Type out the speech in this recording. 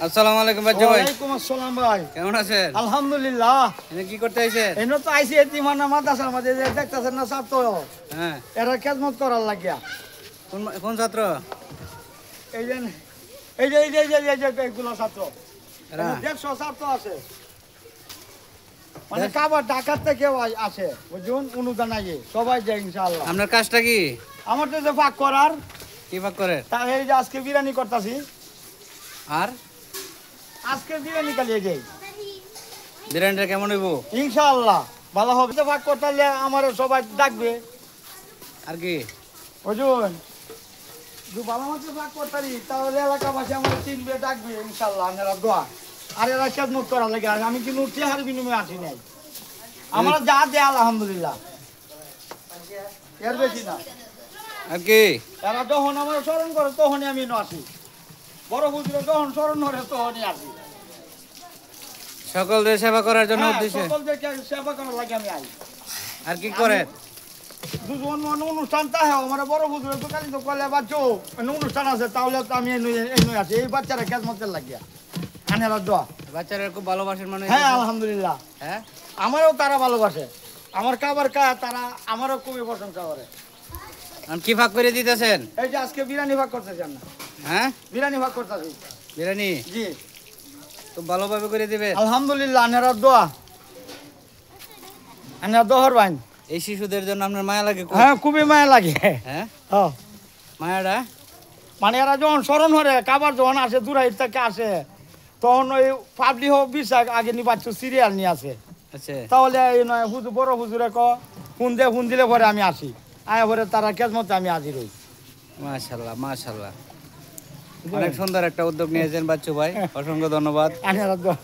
আসসালামু আলাইকুম বাচ্চা ভাই। ওয়ালাইকুম আসসালাম ভাই। কেমন আছেন? আলহামদুলিল্লাহ। এনে কি করতে আইছেন? এনে তো আইছি এতিমানা মাদ্রাসার মধ্যে যে দেখতাছেন না ছাত্র, হ্যাঁ। এরা খেদমত করার লাগিয়া। কোন ছাত্র? এই যে এই যে এই যে এই যে এই যে এইগুলো ছাত্র। এরা? 150 ছাত্র আছে। মানে কাবার ঢাকা থেকে আসে, বুঝুন, অনুদান আইয়ে সবাই যায় ইনশাআল্লাহ। আপনার কাজটা কি? আমার তো যে ভাগ করার, কি ভাগ করে? তার এই যে আজকে বিরিয়ানি করতাছি, আর আজকে বিরিয়ানি কালিয়ে যাই বিরিয়ানিটা কেমন হইব? ইনশাআল্লাহ ভালো হবে। তো ভাগ করতে হলে আমার সবাই ডাকবে, আর কি? বুঝুন, যদি ভালো মতো ভাগ করতে পারি তাহলে এলাকাবাসী আমার চিনবে, ডাকবে ইনশাআল্লাহ। আপনারা দোয়া আর এরা খেদমত করার লাগে। আর আমি কিন্তু টিহার বিনিময়ে আসি নাই, আমরা যা দেয় আলহামদুলিল্লাহ, এর বেশি না। আর কি? এরা যখন আমার স্মরণ করে তখনই আমি আসি, বড় হুজুরে যখন স্মরণ করে তখনই আসি। সকলদের সেবা করার জন্য হ্যাঁ, উদ্দেশ্যে। সকলদেরকে সেবা করার লাগে আমি আই। আর কি করেন? দুজন অনুষ্ঠান তা হ্যাঁ, আমার বড় হুজুরে তো কালি তো কলে বাচ্চো অনুষ্ঠান আছে, তাহলে তো আমি এনে আছি। এই বাচ্চারা খেদমতের লাগিয়া আনেরা দোয়া। বাচ্চারা খুব ভালোবাসেন মানে? হ্যাঁ আলহামদুলিল্লাহ, হ্যাঁ, আমারও তারা ভালোবাসে। আমার কাবার তারা আমারও খুবই প্রশংসা করে। আর কি ভাগ করে দিতেছেন? এই যে আজকে বিরিয়ানি ভাগ করতেছি আমরা, হ্যাঁ, বিরিয়ানি ভাগ করতেছি। বিরিয়ানি জি খুব ভালোভাবে করে দিবেন। আলহামদুলিল্লাহ, আনেরা দোয়া, আনেরা দোহর বাইন। এই শিশুদের জন্য আপনার মায়া লাগে খুব? হ্যাঁ খুবই মায়া লাগে। হ্যাঁ, হ্যাঁ, মায়াটা মানে এরা যখন স্মরণ হরে, কাবার যখন আসে দূরাইত থেকে আসে, তখন ওই পাবলি হোক বিশ্বাস আগে নিবাচ্ছ সিরিয়াল নিয়ে আসে। আচ্ছা, তাহলে এই নয় হুজুর, বড় হুজুরে ফোন দিলে পরে আমি আসি, আয়া পরে তারা খেদমতে আমি হাজির হই। মাশাআল্লাহ মাশাআল্লাহ, অনেক সুন্দর একটা উদ্যোগ নিয়েছেন বাচ্চু ভাই, অসংখ্য ধন্যবাদ। আনেরা দোয়া।